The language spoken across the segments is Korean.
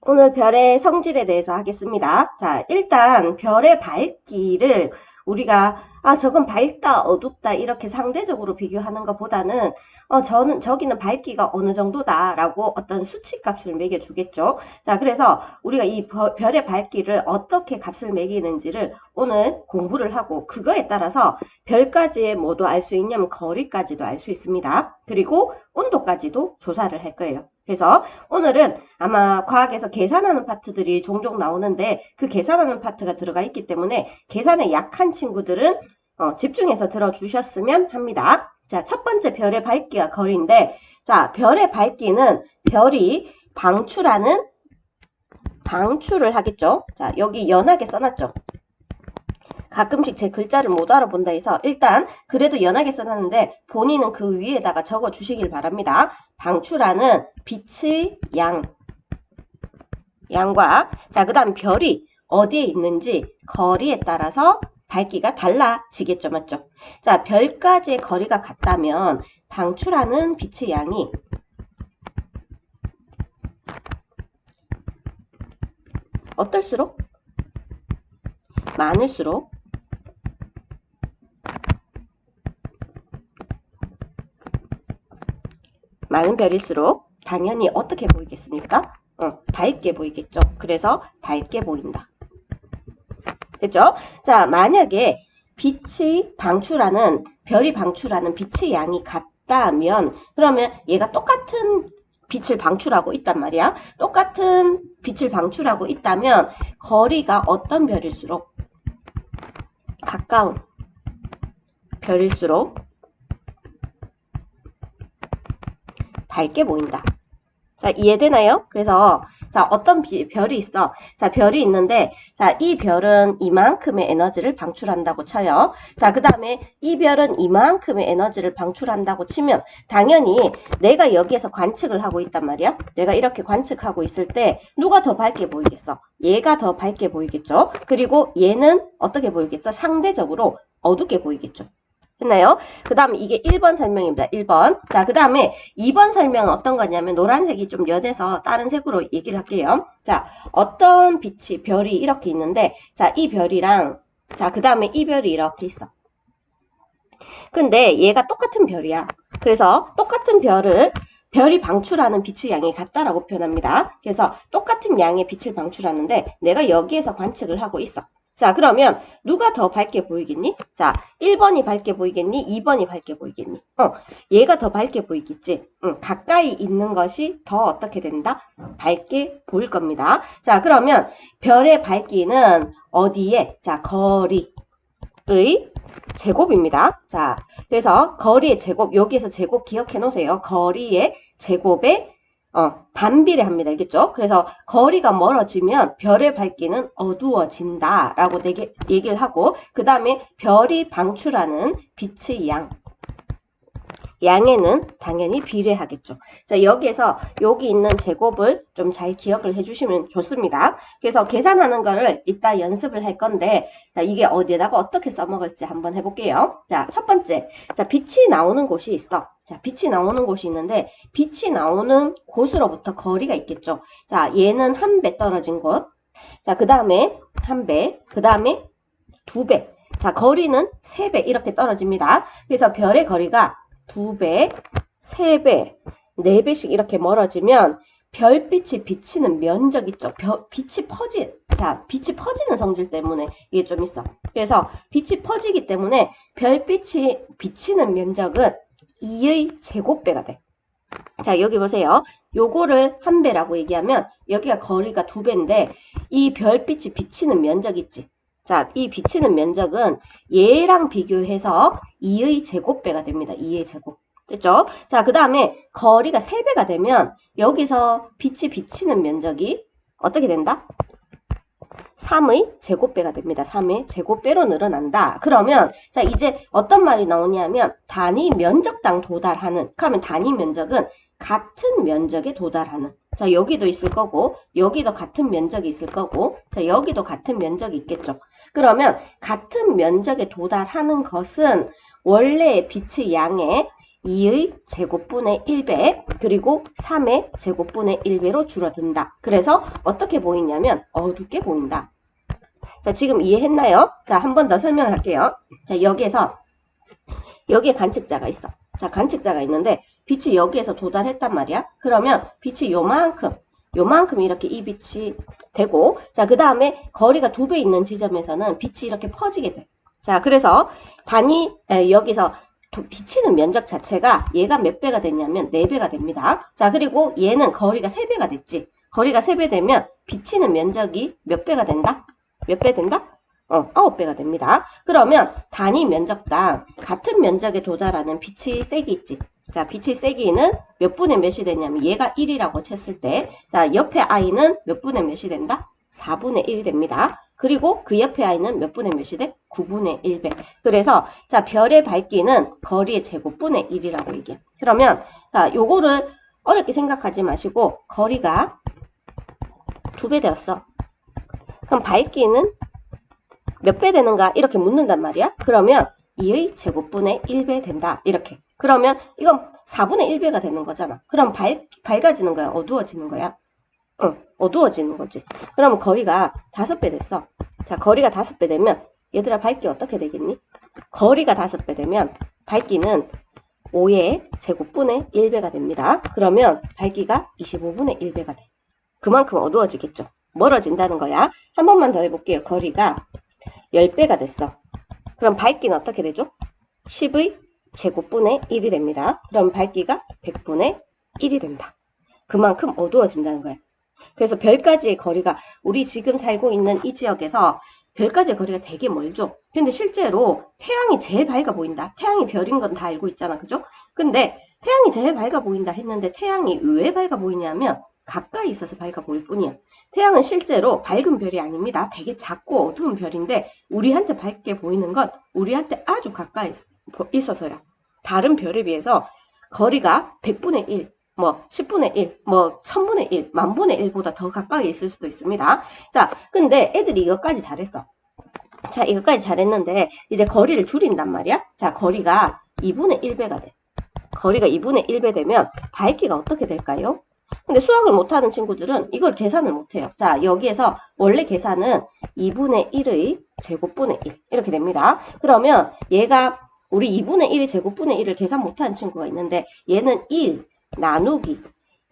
오늘 별의 성질에 대해서 하겠습니다. 자, 일단 별의 밝기를 우리가 저건 밝다, 어둡다 이렇게 상대적으로 비교하는 것보다는 저기는 밝기가 어느 정도다라고 어떤 수치값을 매겨주겠죠. 자, 그래서 우리가 이 별의 밝기를 어떻게 값을 매기는지를 오늘 공부를 하고 그거에 따라서 별까지의 뭐도 알 수 있냐면 거리까지도 알 수 있습니다. 그리고 온도까지도 조사를 할 거예요. 그래서 오늘은 아마 과학에서 계산하는 파트들이 종종 나오는데 그 계산하는 파트가 들어가 있기 때문에 계산에 약한 친구들은 집중해서 들어주셨으면 합니다. 자, 첫 번째 별의 밝기와 거리인데, 자, 별의 밝기는 별이 방출을 하겠죠. 자, 여기 연하게 써놨죠. 가끔씩 제 글자를 못 알아본다 해서 일단 그래도 연하게 써놨는데 본인은 그 위에다가 적어 주시길 바랍니다. 방출하는 빛의 양과 자, 그 다음 별이 어디에 있는지 거리에 따라서 밝기가 달라지겠죠. 맞죠? 자, 별까지의 거리가 같다면 방출하는 빛의 양이 어떨수록? 많을수록 많은 별일수록 당연히 어떻게 보이겠습니까? 밝게 보이겠죠. 그래서 밝게 보인다. 됐죠? 자, 만약에 별이 방출하는 빛의 양이 같다면, 그러면 얘가 똑같은 빛을 방출하고 있단 말이야. 똑같은 빛을 방출하고 있다면, 거리가 어떤 별일수록? 가까운 별일수록 밝게 보인다. 자, 이해되나요? 그래서 자, 어떤 별이 있어. 자, 별이 있는데 자, 이 별은 이만큼의 에너지를 방출한다고 쳐요. 자, 그 다음에 이 별은 이만큼의 에너지를 방출한다고 치면 당연히 내가 여기에서 관측을 하고 있단 말이야. 내가 이렇게 관측하고 있을 때 누가 더 밝게 보이겠어? 얘가 더 밝게 보이겠죠? 그리고 얘는 어떻게 보이겠죠? 상대적으로 어둡게 보이겠죠? 했나요? 그 다음에 이게 1번 설명입니다. 1번. 자, 그 다음에 2번 설명은 어떤 거냐면 노란색이 좀 연해서 다른 색으로 얘기를 할게요. 자, 어떤 빛이, 별이 이렇게 있는데 자, 이 별이랑 자, 그 다음에 이 별이 이렇게 있어. 근데 얘가 똑같은 별이야. 그래서 똑같은 별이 방출하는 빛의 양이 같다라고 표현합니다. 그래서 똑같은 양의 빛을 방출하는데 내가 여기에서 관측을 하고 있어. 자, 그러면 누가 더 밝게 보이겠니? 자, 1번이 밝게 보이겠니? 2번이 밝게 보이겠니? 얘가 더 밝게 보이겠지? 가까이 있는 것이 더 어떻게 된다? 밝게 보일 겁니다. 자, 그러면 별의 밝기는 어디에? 자, 거리의 제곱입니다. 자, 그래서 거리의 제곱, 여기에서 제곱 기억해 놓으세요. 거리의 제곱에 반비례합니다. 알겠죠? 그래서 거리가 멀어지면 별의 밝기는 어두워진다 라고 얘기를 하고 그 다음에 별이 방출하는 빛의 양에는 당연히 비례하겠죠. 자, 여기에서 여기 있는 제곱을 좀 잘 기억을 해주시면 좋습니다. 그래서 계산하는 거를 이따 연습을 할 건데 자, 이게 어디에다가 어떻게 써먹을지 한번 해볼게요. 자, 첫 번째, 자, 빛이 나오는 곳이 있어. 자, 빛이 나오는 곳이 있는데 빛이 나오는 곳으로부터 거리가 있겠죠. 자, 얘는 1배 떨어진 곳. 자, 그 다음에 1배, 그 다음에 2배. 자, 거리는 3배 이렇게 떨어집니다. 그래서 별의 거리가 2배, 3배, 4배씩 이렇게 멀어지면 별빛이 비치는 면적 있죠. 빛이 퍼지는 성질 때문에 이게 좀 있어. 그래서 빛이 퍼지기 때문에 별빛이 비치는 면적은 2의 제곱배가 돼. 자, 여기 보세요. 요거를 1배라고 얘기하면 여기가 거리가 2배인데 이 별빛이 비치는 면적 있지. 자, 이 비치는 면적은 얘랑 비교해서 2의 제곱배가 됩니다. 2의 제곱. 됐죠? 자, 그 다음에 거리가 3배가 되면 여기서 빛이 비치는 면적이 어떻게 된다? 3의 제곱배가 됩니다. 3의 제곱배로 늘어난다. 그러면 자, 이제 어떤 말이 나오냐면 단위 면적당 도달하는, 그러면 단위 면적은 같은 면적에 도달하는. 자, 여기도 있을 거고 여기도 같은 면적이 있을 거고 자, 여기도 같은 면적이 있겠죠. 그러면 같은 면적에 도달하는 것은 원래 빛의 양의 2의 제곱분의 1배 그리고 3의 제곱분의 1배로 줄어든다. 그래서 어떻게 보이냐면 어둡게 보인다. 자, 지금 이해했나요? 자, 한 번 더 설명을 할게요. 자, 여기에 관측자가 있어. 자, 관측자가 있는데 빛이 여기에서 도달했단 말이야. 그러면 빛이 요만큼 이렇게 이 빛이 되고, 자, 그 다음에 거리가 2배 있는 지점에서는 빛이 이렇게 퍼지게 돼. 자, 그래서 여기서 비치는 면적 자체가 얘가 몇 배가 됐냐면 4배가 됩니다. 자, 그리고 얘는 거리가 3배가 됐지. 거리가 3배 되면 비치는 면적이 몇 배가 된다? 몇 배 된다? 9배가 됩니다. 그러면 단위 면적당 같은 면적에 도달하는 빛의 세기 있지. 자, 빛의 세기는 몇 분의 몇이 되냐면 얘가 1이라고 쳤을 때, 자, 옆에 i는 몇 분의 몇이 된다? 4분의 1이 됩니다. 그리고 그 옆에 i는 몇 분의 몇이 돼? 9분의 1배. 그래서 자, 별의 밝기는 거리의 제곱분의 1이라고 얘기해. 그러면 자, 요거를 어렵게 생각하지 마시고 거리가 2배 되었어. 그럼 밝기는 몇 배 되는가? 이렇게 묻는단 말이야. 그러면 2의 제곱분의 1배 된다. 이렇게. 그러면 이건 4분의 1배가 되는 거잖아. 그럼 밝아지는 거야? 어두워지는 거야? 어두워지는 거지. 그러면 거리가 5배 됐어. 자, 거리가 5배 되면 얘들아 밝기 어떻게 되겠니? 거리가 5배 되면 밝기는 5의 제곱분의 1배가 됩니다. 그러면 밝기가 25분의 1배가 돼. 그만큼 어두워지겠죠. 멀어진다는 거야. 한 번만 더 해볼게요. 거리가 10배가 됐어. 그럼 밝기는 어떻게 되죠? 10의 제곱분의 1이 됩니다. 그럼 밝기가 100분의 1이 된다. 그만큼 어두워진다는 거야. 그래서 별까지의 거리가 우리 지금 살고 있는 이 지역에서 별까지의 거리가 되게 멀죠. 근데 실제로 태양이 제일 밝아 보인다. 태양이 별인 건 다 알고 있잖아. 그죠? 근데 태양이 제일 밝아 보인다 했는데 태양이 왜 밝아 보이냐면 가까이 있어서 밝아 보일 뿐이야. 태양은 실제로 밝은 별이 아닙니다. 되게 작고 어두운 별인데 우리한테 밝게 보이는 건 우리한테 아주 가까이 있어서야. 다른 별에 비해서 거리가 100분의 1, 뭐 10분의 1, 뭐 1000분의 1, 만분의 1보다 더 가까이 있을 수도 있습니다. 자, 근데 애들이 이것까지 잘했어. 자, 이것까지 잘했는데 이제 거리를 줄인단 말이야. 자, 거리가 2분의 1배가 돼. 거리가 2분의 1배 되면 밝기가 어떻게 될까요? 근데 수학을 못하는 친구들은 이걸 계산을 못해요. 자, 여기에서 원래 계산은 2분의 1의 제곱분의 1 이렇게 됩니다. 그러면 얘가 우리 2분의 1의 제곱분의 1을 계산 못하는 친구가 있는데 얘는 1 나누기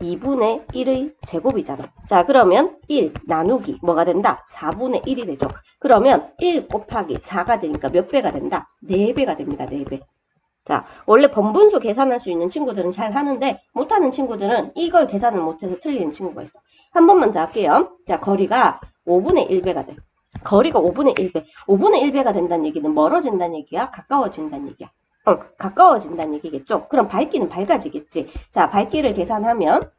2분의 1의 제곱이잖아. 자, 그러면 1 나누기 뭐가 된다? 4분의 1이 되죠. 그러면 1 곱하기 4가 되니까 몇 배가 된다? 4배가 됩니다. 4배. 자, 원래 번분수 계산할 수 있는 친구들은 잘 하는데 못하는 친구들은 이걸 계산을 못해서 틀리는 친구가 있어. 한 번만 더 할게요. 자, 거리가 5분의 1배가 돼. 거리가 5분의 1배. 5분의 1배가 된다는 얘기는 멀어진다는 얘기야? 가까워진다는 얘기야? 가까워진다는 얘기겠죠? 그럼 밝기는 밝아지겠지. 자, 밝기를 계산하면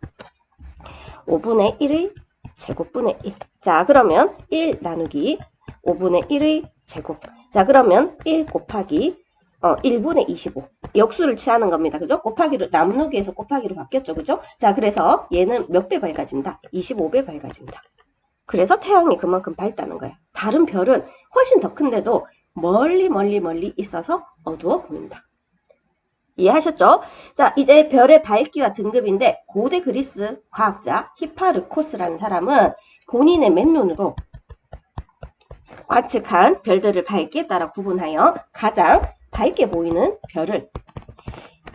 5분의 1의 제곱분의 1. 자, 그러면 1 나누기 5분의 1의 제곱. 자, 그러면 1 곱하기 1분의 25. 역수를 취하는 겁니다. 그죠? 곱하기로, 나누기에서 곱하기로 바뀌었죠. 그죠? 자, 그래서 얘는 몇 배 밝아진다? 25배 밝아진다. 그래서 태양이 그만큼 밝다는 거야. 다른 별은 훨씬 더 큰데도 멀리 있어서 어두워 보인다. 이해하셨죠? 자, 이제 별의 밝기와 등급인데 고대 그리스 과학자 히파르코스라는 사람은 본인의 맨눈으로 관측한 별들을 밝기에 따라 구분하여 가장 밝게 보이는 별을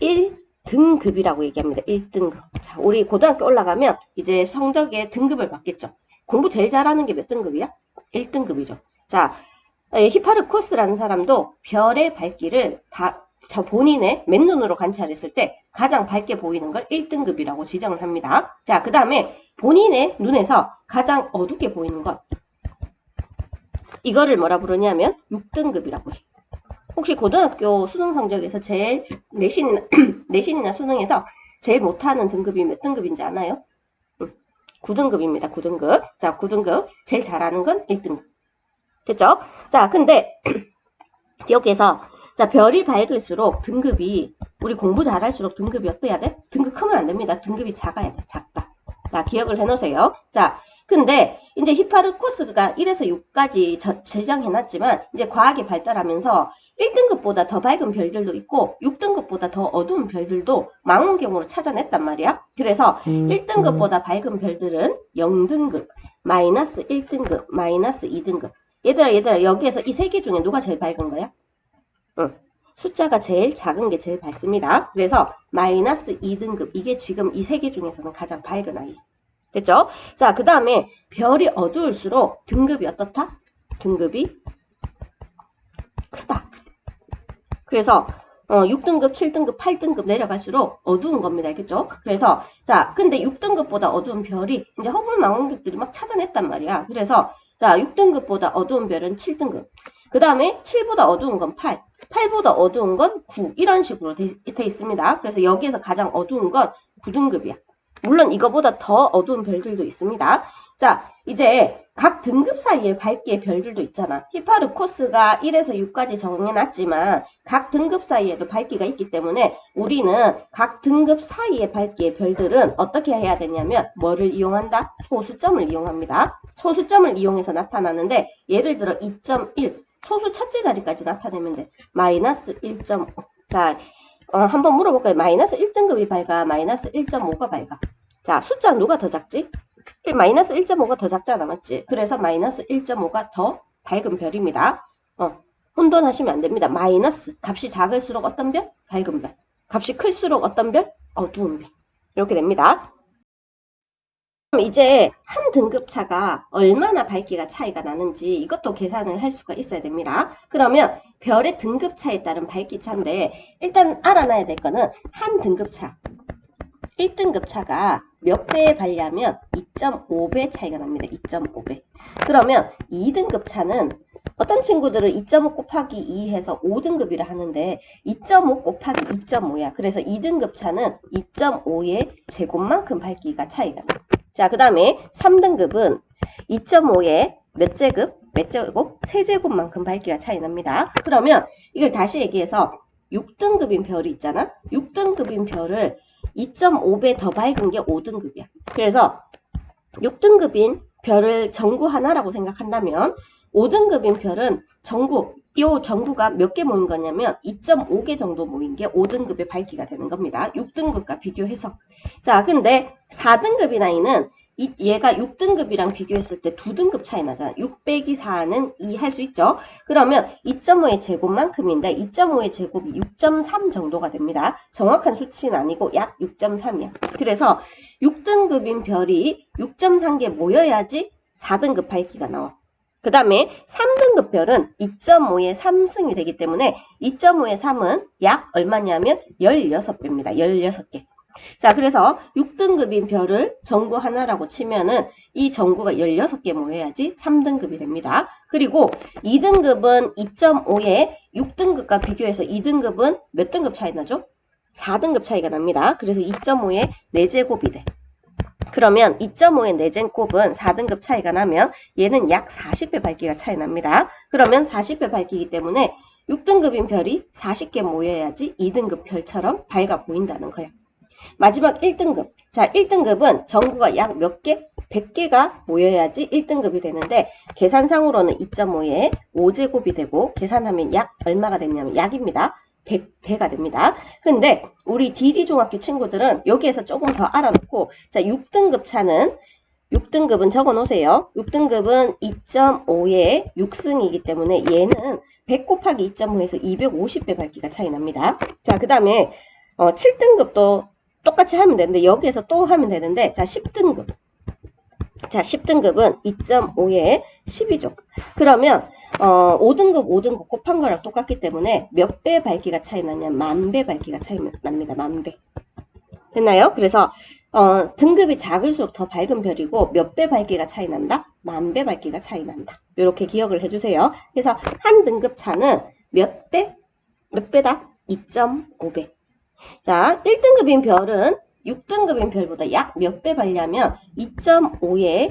1등급이라고 얘기합니다. 1등급. 자, 우리 고등학교 올라가면 이제 성적의 등급을 받겠죠. 공부 제일 잘하는 게 몇 등급이야? 1등급이죠. 자, 히파르코스라는 사람도 별의 밝기를 본인의 맨눈으로 관찰했을 때 가장 밝게 보이는 걸 1등급이라고 지정을 합니다. 자, 그 다음에 본인의 눈에서 가장 어둡게 보이는 것, 이거를 뭐라 부르냐면 6등급이라고 해. 혹시 고등학교 수능 성적에서 제일 내신이나 수능에서 제일 못하는 등급이 몇 등급인지 아나요? 9등급입니다. 9등급. 자, 9등급. 제일 잘하는 건 1등급. 됐죠? 자, 근데 여기에서 자, 별이 밝을수록 등급이 우리 공부 잘할수록 등급이 어때야 돼? 등급 크면 안 됩니다. 등급이 작아야 돼. 작다. 자, 기억을 해 놓으세요. 자, 근데 이제 히파르코스가 1에서 6까지 제정해 놨지만 이제 과학이 발달하면서 1등급보다 더 밝은 별들도 있고 6등급보다 더 어두운 별들도 망원경으로 찾아냈단 말이야. 그래서 1등급보다 밝은 별들은 0등급, 마이너스 1등급, 마이너스 2등급. 얘들아, 여기에서 이 세 개 중에 누가 제일 밝은 거야? 응. 숫자가 제일 작은 게 제일 밝습니다. 그래서 마이너스 2등급. 이게 지금 이 세 개 중에서는 가장 밝은 아이. 됐죠? 자, 그 다음에 별이 어두울수록 등급이 어떻다? 등급이 크다. 그래서 6등급, 7등급, 8등급 내려갈수록 어두운 겁니다. 알겠죠? 그래서 자, 근데 6등급보다 어두운 별이 이제 허블 망원경들이 막 찾아냈단 말이야. 그래서 자, 6등급보다 어두운 별은 7등급. 그 다음에 7보다 어두운 건 8, 8보다 어두운 건 9 이런 식으로 돼 있습니다. 그래서 여기에서 가장 어두운 건 9등급이야. 물론 이거보다 더 어두운 별들도 있습니다. 자, 이제 각 등급 사이의 밝기의 별들도 있잖아. 히파르코스가 1에서 6까지 정해놨지만 각 등급 사이에도 밝기가 있기 때문에 우리는 각 등급 사이의 밝기의 별들은 어떻게 해야 되냐면 뭐를 이용한다? 소수점을 이용합니다. 소수점을 이용해서 나타나는데 예를 들어 2.1 소수 첫째 자리까지 나타내면 돼. 마이너스 1.5. 자, 한번 물어볼까요? 마이너스 1등급이 밝아? 마이너스 1.5가 밝아? 자, 숫자 누가 더 작지? 마이너스 1.5가 더 작잖아, 맞지? 그래서 마이너스 1.5가 더 밝은 별입니다. 혼돈하시면 안 됩니다. 마이너스, 값이 작을수록 어떤 별? 밝은 별. 값이 클수록 어떤 별? 어두운 별. 이렇게 됩니다. 그럼 이제 한 등급 차가 얼마나 밝기가 차이가 나는지 이것도 계산을 할 수가 있어야 됩니다. 그러면 별의 등급 차에 따른 밝기 차인데 일단 알아놔야 될 거는 한 등급 차, 1등급 차가 몇 배에 밝냐면 2.5배 차이가 납니다. 2.5배. 그러면 2등급 차는 어떤 친구들은 2.5 곱하기 2 해서 5등급이라 하는데 2.5 곱하기 2.5야. 그래서 2등급 차는 2.5의 제곱만큼 밝기가 차이가 나. 자, 그 다음에 3등급은 2.5의 몇 제곱? 몇 제곱? 세제곱만큼 밝기가 차이 납니다. 그러면 이걸 다시 얘기해서 6등급인 별이 있잖아? 6등급인 별을 2.5배 더 밝은 게 5등급이야. 그래서 6등급인 별을 전구 하나라고 생각한다면 5등급인 별은 전구, 이 전구가 몇 개 모인 거냐면 2.5개 정도 모인 게 5등급의 밝기가 되는 겁니다. 6등급과 비교해서. 자, 근데 4등급인 아이는 얘가 6등급이랑 비교했을 때 2등급 차이 나잖아. 6 빼기 4는 2 할 수 있죠. 그러면 2.5의 제곱만큼인데 2.5의 제곱이 6.3 정도가 됩니다. 정확한 수치는 아니고 약 6.3이야. 그래서 6등급인 별이 6.3개 모여야지 4등급 밝기가 나와. 그 다음에 3등급 별은 2.5의 3승이 되기 때문에 2.5의 3은 약 얼마냐면 16배입니다. 16개. 자, 그래서 6등급인 별을 전구 하나라고 치면은 이 전구가 16개 모여야지 3등급이 됩니다. 그리고 2등급은 2.5의 6등급과 비교해서 2등급은 몇 등급 차이 나죠? 4등급 차이가 납니다. 그래서 2.5의 4제곱이 돼. 그러면 2.5의 4제곱은 4등급 차이가 나면 얘는 약 40배 밝기가 차이 납니다. 그러면 40배 밝기이기 때문에 6등급인 별이 40개 모여야지 2등급 별처럼 밝아 보인다는 거야. 마지막 1등급. 자, 1등급은 전구가 약 몇 개? 100개가 모여야지 1등급이 되는데 계산상으로는 2.5에 5제곱이 되고 계산하면 약 얼마가 되냐면 약입니다. 100배가 됩니다. 근데 우리 DD중학교 친구들은 여기에서 조금 더 알아놓고 자, 6등급 차는 6등급은 적어 놓으세요. 6등급은 2.5의 6승이기 때문에 얘는 100 곱하기 2.5에서 250배 밝기가 차이 납니다. 자, 그 다음에 7등급도 똑같이 하면 되는데 여기에서 또 하면 되는데 자 10등급. 자 10등급은 2.5에 12죠. 그러면 5등급 곱한 거랑 똑같기 때문에 몇 배 밝기가 차이 나냐? 10,000배 밝기가 차이 납니다. 10,000배. 됐나요? 그래서 등급이 작을수록 더 밝은 별이고 몇 배 밝기가 차이 난다? 10,000배 밝기가 차이 난다. 이렇게 기억을 해주세요. 그래서 한 등급 차는 몇 배? 몇 배다? 2.5배. 자, 1등급인 별은 6등급인 별보다 약 몇 배 밝냐면 2.5의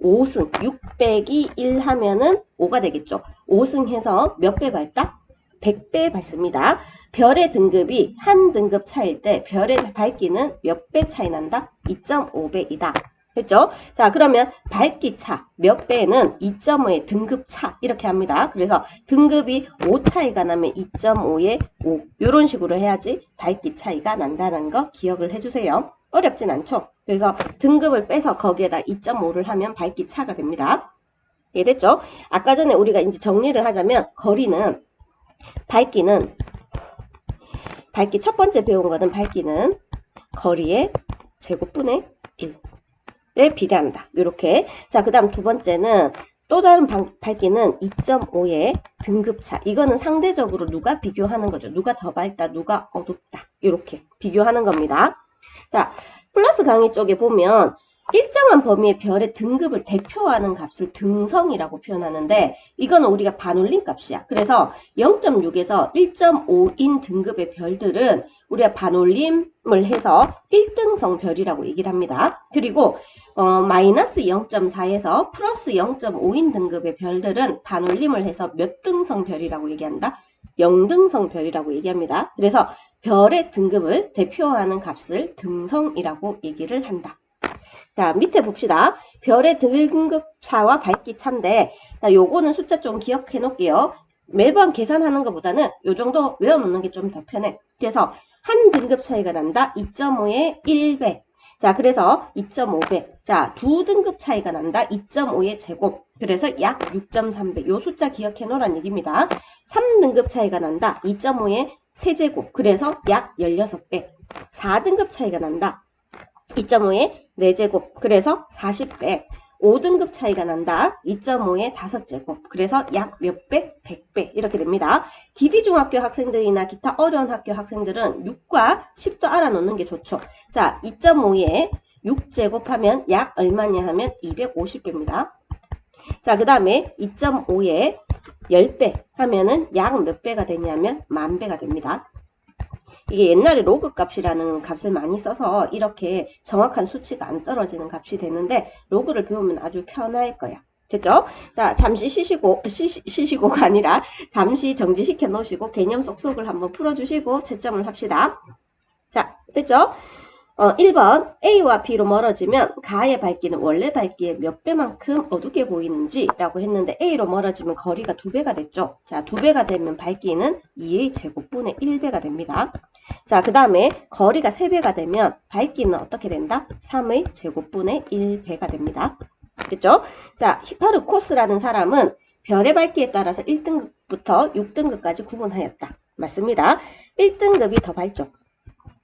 5승, 6 빼기 1 하면은 5가 되겠죠. 5승 해서 몇 배 밝다? 100배 밝습니다. 별의 등급이 한 등급 차일 때 별의 밝기는 몇 배 차이 난다? 2.5배이다. 됐죠? 자, 그러면 밝기차 몇 배는 2.5의 등급차 이렇게 합니다. 그래서 등급이 5 차이가 나면 2.5의 5 이런 식으로 해야지 밝기 차이가 난다는 거 기억을 해주세요. 어렵진 않죠? 그래서 등급을 빼서 거기에다 2.5를 하면 밝기 차가 됩니다. 이해됐죠? 아까 전에 우리가 이제 정리를 하자면 거리는 밝기 첫 번째 배운 거는 밝기는 거리의 제곱분의 1에 비례한다. 이렇게. 자, 그 다음 두 번째는 또 다른 밝기는 2.5의 등급차. 이거는 상대적으로 누가 비교하는 거죠. 누가 더 밝다, 누가 어둡다. 이렇게 비교하는 겁니다. 자, 플러스 강의 쪽에 보면 일정한 범위의 별의 등급을 대표하는 값을 등성이라고 표현하는데 이거는 우리가 반올림 값이야. 그래서 0.6에서 1.5인 등급의 별들은 우리가 반올림을 해서 1등성 별이라고 얘기를 합니다. 그리고 마이너스 0.4에서 플러스 0.5인 등급의 별들은 반올림을 해서 몇 등성 별이라고 얘기한다? 0등성 별이라고 얘기합니다. 그래서 별의 등급을 대표하는 값을 등성이라고 얘기를 한다. 자, 밑에 봅시다. 별의 등급차와 밝기차인데, 자, 요거는 숫자 좀 기억해 놓을게요. 매번 계산하는 것보다는 요 정도 외워놓는 게 좀 더 편해. 그래서 한 등급 차이가 난다. 2.5의 1배. 자, 그래서 2.5배. 자, 두 등급 차이가 난다. 2.5의 제곱. 그래서 약 6.3배. 요 숫자 기억해 놓으란 얘기입니다. 3등급 차이가 난다. 2.5의 세제곱. 그래서 약 16배. 4등급 차이가 난다. 2.5의 4제곱. 그래서 40배. 5등급 차이가 난다. 2.5의 5제곱. 그래서 약 몇 배? 100배. 이렇게 됩니다. DD중학교 학생들이나 기타 어려운 학교 학생들은 6과 10도 알아놓는 게 좋죠. 자, 2.5의 6제곱 하면 약 얼마냐 하면 250배입니다. 자, 그 다음에 2.5의 10배 하면은 약 몇 배가 되냐면 10,000배가 됩니다. 이게 옛날에 로그 값이라는 값을 많이 써서 이렇게 정확한 수치가 안 떨어지는 값이 되는데 로그를 배우면 아주 편할 거야. 됐죠? 자, 잠시 쉬시고가 아니라 잠시 정지시켜 놓으시고 개념 쏙쏙을 한번 풀어주시고 채점을 합시다. 자, 됐죠? 1번 A와 B로 멀어지면 가의 밝기는 원래 밝기의 몇 배만큼 어둡게 보이는지 라고 했는데 A로 멀어지면 거리가 2배가 됐죠. 자, 2배가 되면 밝기는 2의 제곱분의 1배가 됩니다. 자, 그 다음에 거리가 3배가 되면 밝기는 어떻게 된다? 3의 제곱분의 1배가 됩니다. 됐죠? 자, 히파르코스라는 사람은 별의 밝기에 따라서 1등급부터 6등급까지 구분하였다. 맞습니다. 1등급이 더 밝죠.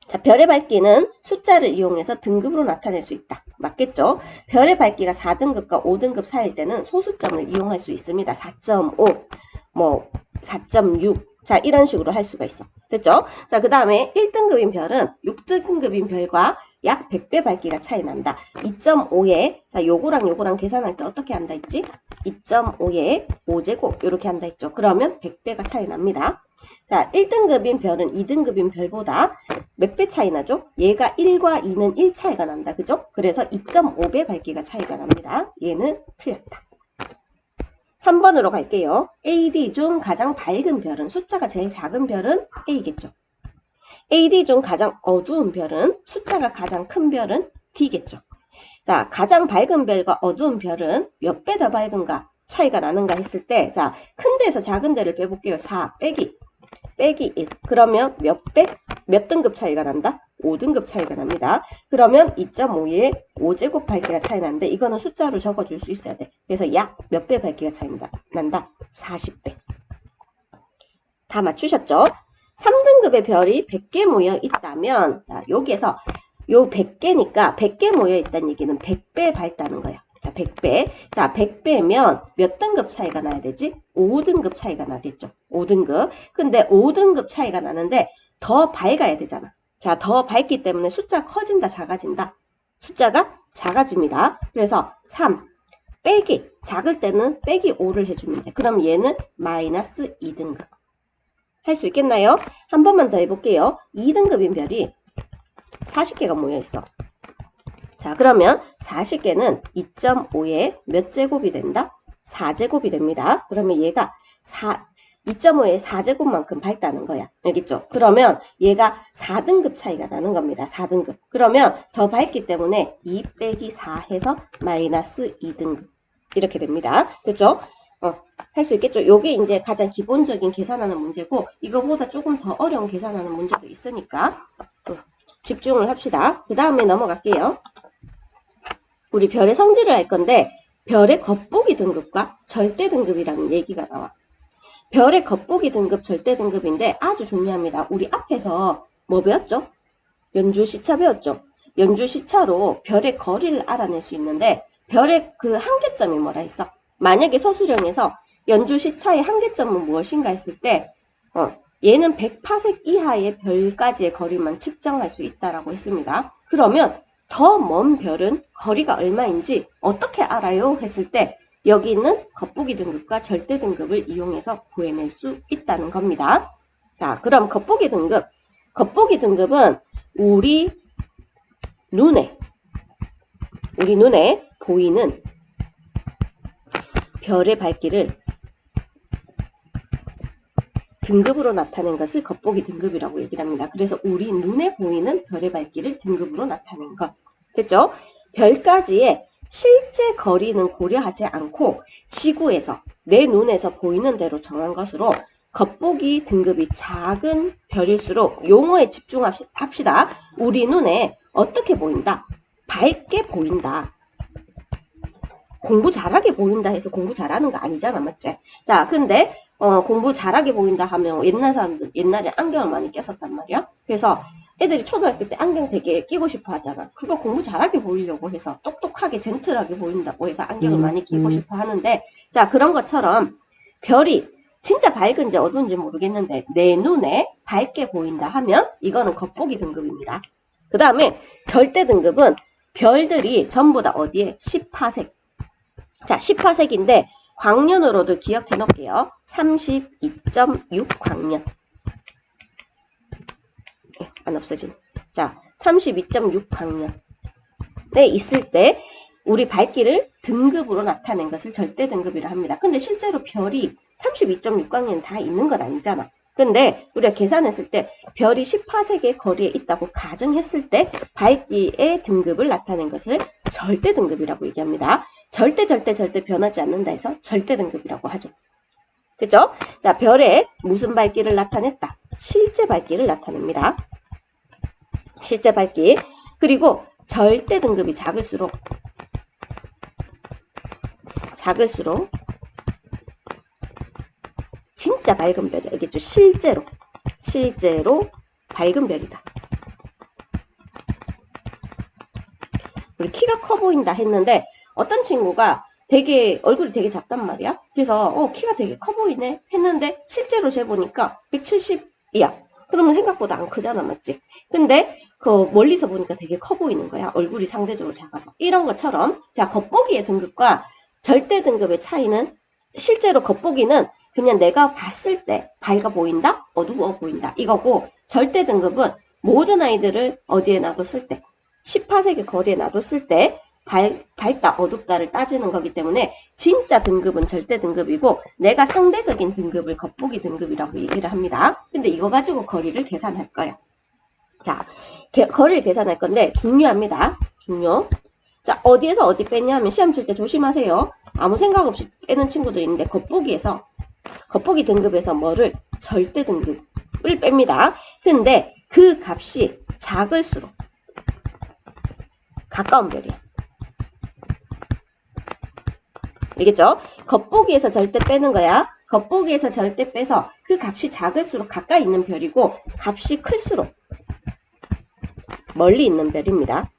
자, 별의 밝기는 숫자를 이용해서 등급으로 나타낼 수 있다. 맞겠죠? 별의 밝기가 4등급과 5등급 사이일 때는 소수점을 이용할 수 있습니다. 4.5, 뭐 4.6. 자, 이런 식으로 할 수가 있어. 됐죠? 자, 그 다음에 1등급인 별은 6등급인 별과 약 100배 밝기가 차이 난다. 2.5에, 자, 요거랑 계산할 때 어떻게 한다 했지? 2.5에 5제곱, 이렇게 한다 했죠. 그러면 100배가 차이 납니다. 자, 1등급인 별은 2등급인 별보다 몇 배 차이 나죠? 얘가 1과 2는 1 차이가 난다. 그죠? 그래서 2.5배 밝기가 차이가 납니다. 얘는 틀렸다. 3번으로 갈게요. AD 중 가장 밝은 별은 숫자가 제일 작은 별은 A겠죠. AD 중 가장 어두운 별은 숫자가 가장 큰 별은 D겠죠. 자, 가장 밝은 별과 어두운 별은 몇 배 더 밝은가 차이가 나는가 했을 때, 자, 큰 데에서 작은 데를 빼볼게요. 4 빼기 1. 그러면 몇 배? 몇 등급 차이가 난다? 5등급 차이가 납니다. 그러면 2.5에 5제곱 밝기가 차이 나는데 이거는 숫자로 적어줄 수 있어야 돼. 그래서 약 몇 배 밝기가 차이 난다? 40배. 다 맞추셨죠? 3등급의 별이 100개 모여 있다면, 자, 여기에서 요 100개니까 100개 모여 있다는 얘기는 100배 밝다는 거야. 자, 100배. 자, 100배면 몇 등급 차이가 나야 되지? 5등급 차이가 나겠죠. 5등급. 근데 5등급 차이가 나는데 더 밝아야 되잖아. 자, 더 밝기 때문에 숫자 커진다, 작아진다? 숫자가 작아집니다. 그래서 3 빼기, 작을 때는 빼기 5를 해주면 돼. 그럼 얘는 마이너스 2등급. 할 수 있겠나요? 한 번만 더 해볼게요. 2등급인 별이 40개가 모여있어. 자, 그러면 40개는 2.5에 몇 제곱이 된다? 4제곱이 됩니다. 그러면 얘가 2.5의 4제곱만큼 밝다는 거야. 알겠죠? 그러면 얘가 4등급 차이가 나는 겁니다. 4등급. 그러면 더 밝기 때문에 2 빼기 4 해서 마이너스 2등급. 이렇게 됩니다. 됐죠? 할 수 있겠죠? 요게 이제 가장 기본적인 계산하는 문제고, 이거보다 조금 더 어려운 계산하는 문제도 있으니까, 집중을 합시다. 그 다음에 넘어갈게요. 우리 별의 성질을 할 건데, 별의 겉보기 등급과 절대 등급이라는 얘기가 나와. 별의 겉보기 등급, 절대 등급인데 아주 중요합니다. 우리 앞에서 뭐 배웠죠? 연주시차 배웠죠? 연주시차로 별의 거리를 알아낼 수 있는데 별의 그 한계점이 뭐라 했어? 만약에 서술형에서 연주시차의 한계점은 무엇인가 했을 때 얘는 100파섹 이하의 별까지의 거리만 측정할 수 있다라고 했습니다. 그러면 더 먼 별은 거리가 얼마인지 어떻게 알아요? 했을 때 여기 있는 겉보기 등급과 절대 등급을 이용해서 구해낼 수 있다는 겁니다. 자, 그럼 겉보기 등급. 겉보기 등급은 우리 눈에 보이는 별의 밝기를 등급으로 나타낸 것을 겉보기 등급이라고 얘기를 합니다. 그래서 우리 눈에 보이는 별의 밝기를 등급으로 나타낸 것. 됐죠? 별까지의 실제 거리는 고려하지 않고 지구에서 내 눈에서 보이는 대로 정한 것으로 겉보기 등급이 작은 별일수록 용어에 집중합시다. 우리 눈에 어떻게 보인다? 밝게 보인다. 공부 잘하게 보인다 해서 공부 잘하는 거 아니잖아, 맞지? 자, 근데 공부 잘하게 보인다 하면 옛날 사람들 옛날에 안경을 많이 꼈었단 말이야. 그래서 애들이 초등학교 때 안경 되게 끼고 싶어 하잖아. 그거 공부 잘하게 보이려고 해서 똑똑하게 젠틀하게 보인다고 해서 안경을 많이 끼고 싶어 하는데, 자, 그런 것처럼 별이 진짜 밝은지 어두운지 모르겠는데 내 눈에 밝게 보인다 하면 이거는 겉보기 등급입니다. 그 다음에 절대 등급은 별들이 전부 다 어디에? 10파섹. 자, 10파섹인데 광년으로도 기억해 놓을게요. 32.6 광년. 안 없어진. 자, 32.6 광년에 있을 때 우리 밝기를 등급으로 나타낸 것을 절대 등급이라 합니다. 근데 실제로 별이 32.6 광년 다 있는 건 아니잖아. 근데 우리가 계산했을 때 별이 10파섹의 거리에 있다고 가정했을 때 밝기의 등급을 나타낸 것을 절대 등급이라고 얘기합니다. 절대 변하지 않는다 해서 절대 등급이라고 하죠. 그죠? 자, 별의 무슨 밝기를 나타냈다? 실제 밝기를 나타냅니다. 실제 밝기. 그리고 절대 등급이 작을수록 진짜 밝은 별이야. 알겠죠? 실제로 밝은 별이다. 우리 키가 커 보인다 했는데 어떤 친구가 되게 얼굴이 되게 작단 말이야. 그래서 키가 되게 커 보이네 했는데 실제로 재보니까 170이야. 그러면 생각보다 안 크잖아, 맞지? 근데 그 멀리서 보니까 되게 커 보이는 거야. 얼굴이 상대적으로 작아서. 이런 것처럼 자, 겉보기의 등급과 절대 등급의 차이는 실제로 겉보기는 그냥 내가 봤을 때 밝아 보인다, 어두워 보인다 이거고, 절대 등급은 모든 아이들을 어디에 놔뒀을 때 10파섹의 거리에 놔뒀을 때 밝다, 어둡다를 따지는 거기 때문에 진짜 등급은 절대 등급이고 내가 상대적인 등급을 겉보기 등급이라고 얘기를 합니다. 근데 이거 가지고 거리를 계산할 거야. 자, 거리를 계산할 건데 중요합니다. 자, 어디에서 어디 뺐냐 하면 시험 칠 때 조심하세요. 아무 생각 없이 빼는 친구들이 있는데 겉보기 등급에서 뭐를? 절대 등급을 뺍니다. 근데 그 값이 작을수록 가까운 별이야. 알겠죠? 겉보기에서 절대 빼는 거야. 겉보기에서 절대 빼서 그 값이 작을수록 가까이 있는 별이고 값이 클수록 멀리 있는 별입니다.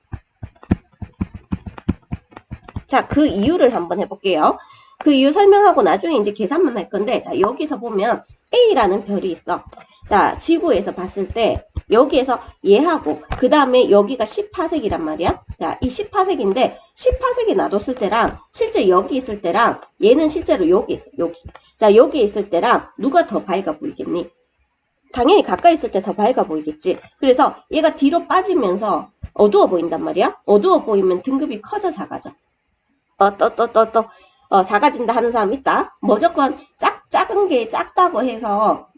자, 그 이유를 한번 해볼게요. 그 이유 설명하고 나중에 이제 계산만 할 건데, 자, 여기서 보면 A라는 별이 있어. 자, 지구에서 봤을 때 여기에서 얘하고 그 다음에 여기가 10파섹이란 말이야. 자, 이 10파섹인데 10파섹에 놔뒀을 때랑 실제 여기 있을 때랑 얘는 실제로 여기 있어. 여기. 자, 여기 있을 때랑 누가 더 밝아 보이겠니? 당연히 가까이 있을 때 더 밝아 보이겠지. 그래서 얘가 뒤로 빠지면서 어두워 보인단 말이야. 어두워 보이면 등급이 커져 작아져. 작아진다 하는 사람 있다. 무조건 작은 게 작다고 해서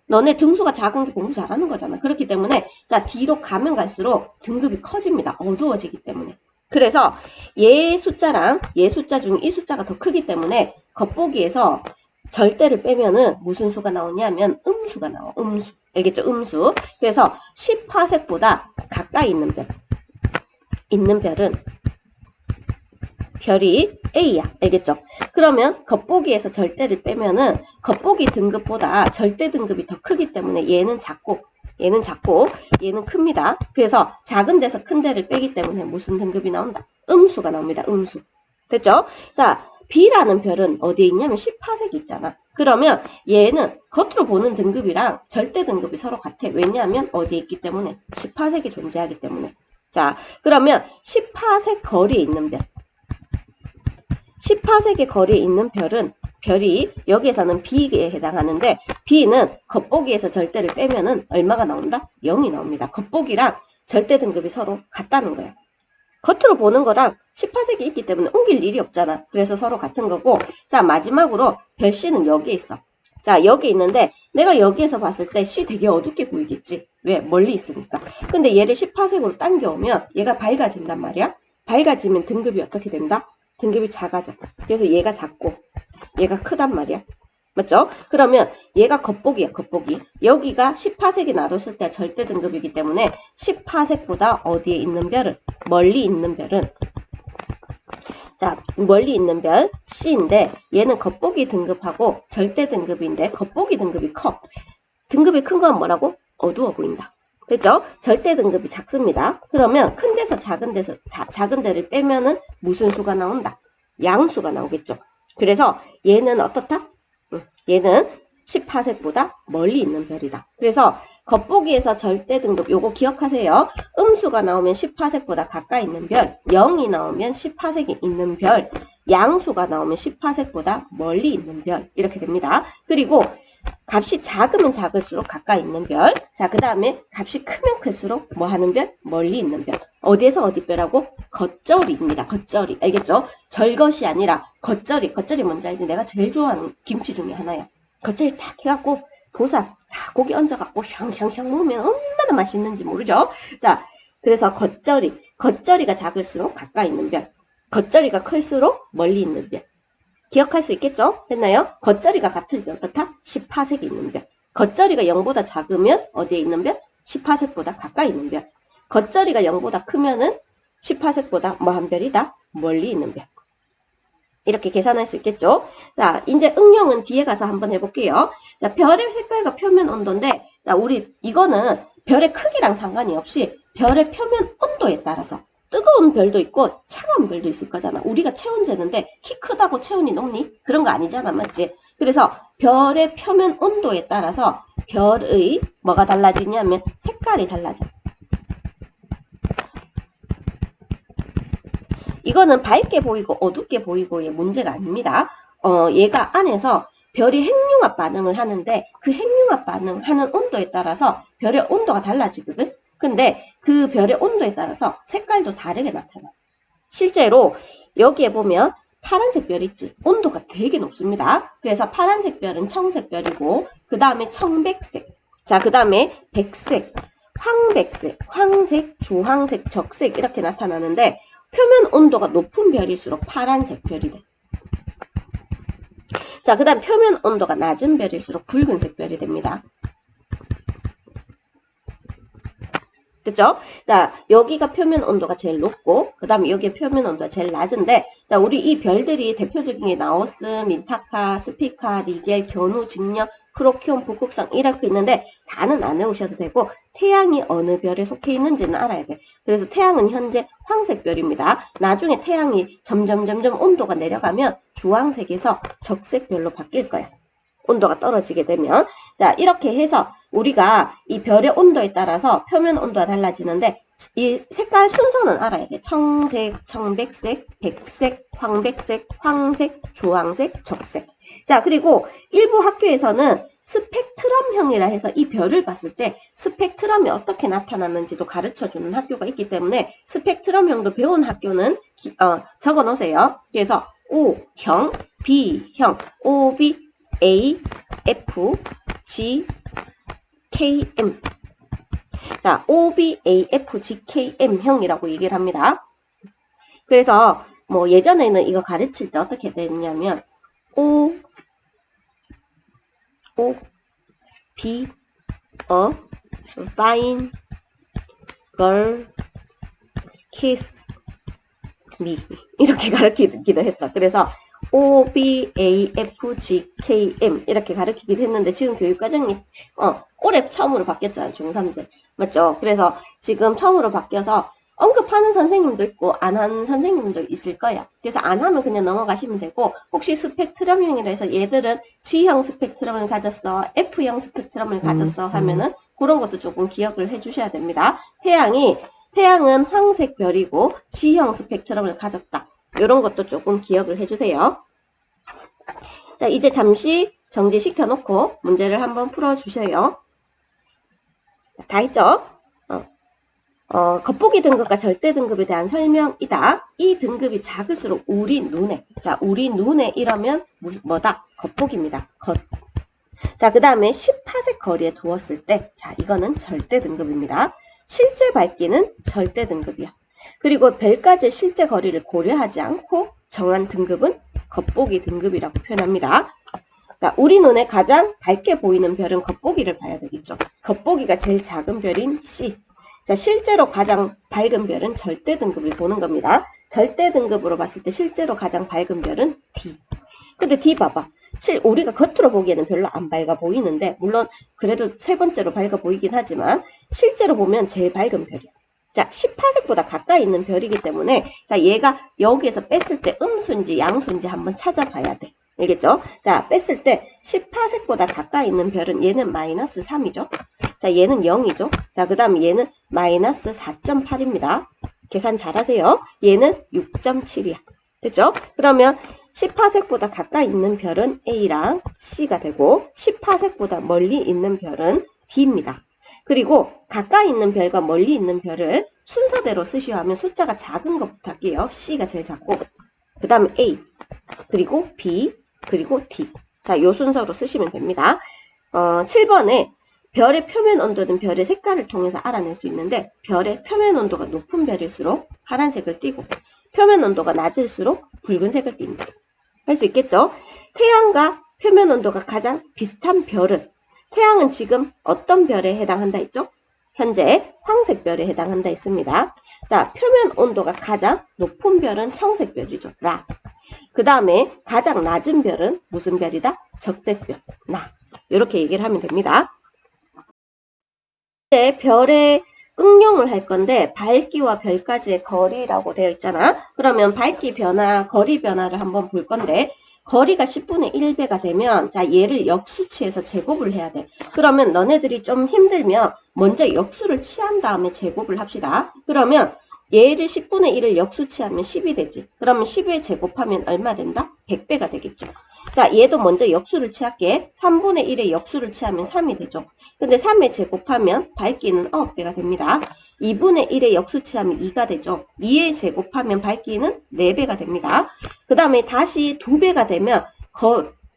너네 등수가 작은 게 공부 잘하는 거잖아. 그렇기 때문에 자 뒤로 가면 갈수록 등급이 커집니다. 어두워지기 때문에. 그래서 얘 숫자랑 얘 숫자 중 이 숫자가 더 크기 때문에 겉보기에서 절대를 빼면은 무슨 수가 나오냐면 음수가 나와. 음수. 알겠죠? 음수. 그래서 10화색보다 가까이 있는 별은 별이 A야. 알겠죠? 그러면 겉보기에서 절대를 빼면은 겉보기 등급보다 절대 등급이 더 크기 때문에 얘는 작고 얘는 큽니다. 그래서 작은 데서 큰 데를 빼기 때문에 무슨 등급이 나온다? 음수가 나옵니다. 음수. 됐죠? 자, B라는 별은 어디에 있냐면 10화색이 있잖아. 그러면 얘는 겉으로 보는 등급이랑 절대 등급이 서로 같아. 왜냐하면 어디에 있기 때문에 10화색이 존재하기 때문에. 자, 그러면 10화색 거리에 있는 별. 10화색의 거리에 있는 별이 여기에서는 B에 해당하는데 B는 겉보기에서 절대를 빼면은 얼마가 나온다? 0이 나옵니다. 겉보기랑 절대 등급이 서로 같다는 거예요. 겉으로 보는 거랑 10화색이 있기 때문에 옮길 일이 없잖아. 그래서 서로 같은 거고. 자, 마지막으로 별 C는 여기에 있어. 자, 여기 있는데 내가 여기에서 봤을 때 C 되게 어둡게 보이겠지. 왜? 멀리 있으니까. 근데 얘를 10화색으로 당겨오면 얘가 밝아진단 말이야. 밝아지면 등급이 어떻게 된다? 등급이 작아져. 그래서 얘가 작고 얘가 크단 말이야. 맞죠? 그러면 얘가 겉보기야, 겉보기. 여기가 10화색이 놔뒀을 때 절대 등급이기 때문에 10화색보다 어디에 있는 별은, 멀리 있는 별은, 자, 멀리 있는 별 C인데 얘는 겉보기 등급하고 절대 등급인데 겉보기 등급이 커. 등급이 큰 건 뭐라고? 어두워 보인다. 됐죠? 절대 등급이 작습니다. 그러면 큰 데서 작은 데를 빼면은 무슨 수가 나온다? 양수가 나오겠죠. 그래서 얘는 어떻다? 얘는 10화색보다 멀리 있는 별이다. 그래서 겉보기에서 절대 등급 요거 기억하세요. 음수가 나오면 10화색보다 가까이 있는 별, 0이 나오면 10화색이 있는 별, 양수가 나오면 10화색보다 멀리 있는 별 이렇게 됩니다. 그리고 값이 작으면 작을수록 가까이 있는 별. 자, 그 다음에 값이 크면 클수록 뭐 하는 별? 멀리 있는 별. 어디에서 어디 별하고? 겉절이입니다. 겉절이. 알겠죠? 절것이 아니라 겉절이. 겉절이 뭔지 알지? 내가 제일 좋아하는 김치 중에 하나야. 겉절이 딱 해갖고 보쌈 딱 고기 얹어갖고 샹샹샹 먹으면 얼마나 맛있는지 모르죠? 자, 그래서 겉절이. 겉절이가 작을수록 가까이 있는 별. 겉절이가 클수록 멀리 있는 별. 기억할 수 있겠죠? 됐나요? 겉절이가 같을 때 어떻다? 10화색이 있는 별. 겉절이가 0보다 작으면 어디에 있는 별? 10화색보다 가까이 있는 별. 겉절이가 0보다 크면은 10화색보다 뭐 한 별이다? 멀리 있는 별. 이렇게 계산할 수 있겠죠? 자, 이제 응용은 뒤에 가서 한번 해볼게요. 자, 별의 색깔과 표면 온도인데, 자, 우리 이거는 별의 크기랑 상관이 없이 별의 표면 온도에 따라서 뜨거운 별도 있고 차가운 별도 있을 거잖아. 우리가 체온 재는데 키 크다고 체온이 높니? 그런 거 아니잖아. 맞지? 그래서 별의 표면 온도에 따라서 별의 뭐가 달라지냐면 색깔이 달라져. 이거는 밝게 보이고 어둡게 보이고의 문제가 아닙니다. 얘가 안에서 별이 핵융합 반응을 하는데 그 핵융합 반응하는 온도에 따라서 별의 온도가 달라지거든. 근데 그 별의 온도에 따라서 색깔도 다르게 나타나. 실제로 여기에 보면 파란색 별 있지. 온도가 되게 높습니다. 그래서 파란색 별은 청색 별이고 그 다음에 청백색, 자, 그 다음에 백색, 황백색, 황색, 주황색, 적색 이렇게 나타나는데 표면 온도가 높은 별일수록 파란색 별이 돼. 자, 그 다음 표면 온도가 낮은 별일수록 붉은색 별이 됩니다. 됐죠? 자, 여기가 표면 온도가 제일 높고 그 다음에 여기에 표면 온도가 제일 낮은데, 자, 우리 이 별들이 대표적인 게 나우스, 민타카, 스피카, 리겔, 견우, 직녀, 프로키온, 북극성 이렇게 있는데 다는 안 외우셔도 되고 태양이 어느 별에 속해 있는지는 알아야 돼. 그래서 태양은 현재 황색 별입니다. 나중에 태양이 점점 온도가 내려가면 주황색에서 적색 별로 바뀔 거야. 온도가 떨어지게 되면. 자, 이렇게 해서 우리가 이 별의 온도에 따라서 표면 온도가 달라지는데 이 색깔 순서는 알아야 돼. 청색, 청백색, 백색, 황백색, 황색, 주황색, 적색. 자, 그리고 일부 학교에서는 스펙트럼형이라 해서 이 별을 봤을 때 스펙트럼이 어떻게 나타나는지도 가르쳐주는 학교가 있기 때문에 스펙트럼형도 배운 학교는 적어 놓으세요. 그래서 O형, B형, OB, A, F, G, K, M. 자, O, B, A, F, G, K, M형이라고 얘기를 합니다. 그래서 뭐 예전에는 이거 가르칠 때 어떻게 됐냐면 O, B, fine girl, kiss me 이렇게 가르치기도 했어. 그래서 O, B, A, F, G, K, M 이렇게 가르치기도 했는데 지금 교육과정이 올해 처음으로 바뀌었잖아요. 중3들. 맞죠? 그래서 지금 처음으로 바뀌어서 언급하는 선생님도 있고 안 하는 선생님도 있을 거예요. 그래서 안 하면 그냥 넘어가시면 되고 혹시 스펙트럼형이라 해서 얘들은 G형 스펙트럼을 가졌어, F형 스펙트럼을 가졌어 하면은 그런 것도 조금 기억을 해주셔야 됩니다. 태양은 황색 별이고 G형 스펙트럼을 가졌다. 이런 것도 조금 기억을 해주세요. 자, 이제 잠시 정지시켜 놓고 문제를 한번 풀어주세요. 다 했죠? 겉보기 등급과 절대 등급에 대한 설명이다. 이 등급이 작을수록 우리 눈에, 자, 우리 눈에 이러면 뭐다? 겉보기입니다. 겉. 자, 그 다음에 10파섹 거리에 두었을 때, 자, 이거는 절대 등급입니다. 실제 밝기는 절대 등급이야. 그리고 별까지 실제 거리를 고려하지 않고 정한 등급은 겉보기 등급이라고 표현합니다. 자, 우리 눈에 가장 밝게 보이는 별은 겉보기를 봐야 되겠죠. 겉보기가 제일 작은 별인 C. 자, 실제로 가장 밝은 별은 절대 등급을 보는 겁니다. 절대 등급으로 봤을 때 실제로 가장 밝은 별은 D. 근데 D 봐봐. 우리가 겉으로 보기에는 별로 안 밝아 보이는데, 물론 그래도 세 번째로 밝아 보이긴 하지만 실제로 보면 제일 밝은 별이야. 자, 10파섹보다 가까이 있는 별이기 때문에 자, 얘가 여기에서 뺐을 때 음수인지 양수인지 한번 찾아봐야 돼. 알겠죠? 자, 뺐을 때 10파섹보다 가까이 있는 별은 얘는 마이너스 3이죠. 자, 얘는 0이죠. 자, 그 다음에 얘는 마이너스 4.8입니다. 계산 잘하세요. 얘는 6.7이야. 됐죠? 그러면 10파섹보다 가까이 있는 별은 A랑 C가 되고 10파섹보다 멀리 있는 별은 D입니다. 그리고 가까이 있는 별과 멀리 있는 별을 순서대로 쓰시오 하면 숫자가 작은 것부터 할게요. C가 제일 작고 그 다음에 A, 그리고 B, 그리고 D. 자, 요 순서로 쓰시면 됩니다. 7번에 별의 표면 온도는 별의 색깔을 통해서 알아낼 수 있는데 별의 표면 온도가 높은 별일수록 파란색을 띠고 표면 온도가 낮을수록 붉은색을 띈다. 할 수 있겠죠? 태양과 표면 온도가 가장 비슷한 별은 태양은 지금 어떤 별에 해당한다 했죠? 현재 황색별에 해당한다 했습니다. 자, 표면 온도가 가장 높은 별은 청색별이죠. 라. 그 다음에 가장 낮은 별은 무슨 별이다? 적색별. 나. 이렇게 얘기를 하면 됩니다. 이제 별의 응용을 할 건데 밝기와 별까지의 거리라고 되어 있잖아. 그러면 밝기 변화, 거리 변화를 한번 볼 건데 거리가 10분의 1배가 되면 자, 얘를 역수치해서 제곱을 해야 돼. 그러면 너네들이 좀 힘들면 먼저 역수를 취한 다음에 제곱을 합시다. 그러면 얘를 10분의 1을 역수치하면 10이 되지. 그러면 10에 제곱하면 얼마 된다? 100배가 되겠죠. 자, 얘도 먼저 역수를 취할게. 3분의 1에 역수를 취하면 3이 되죠. 근데 3에 제곱하면 밝기는 9배가 됩니다. 2분의 1에 역수 취하면 2가 되죠. 2에 제곱하면 밝기는 4배가 됩니다. 그 다음에 다시 2배가 되면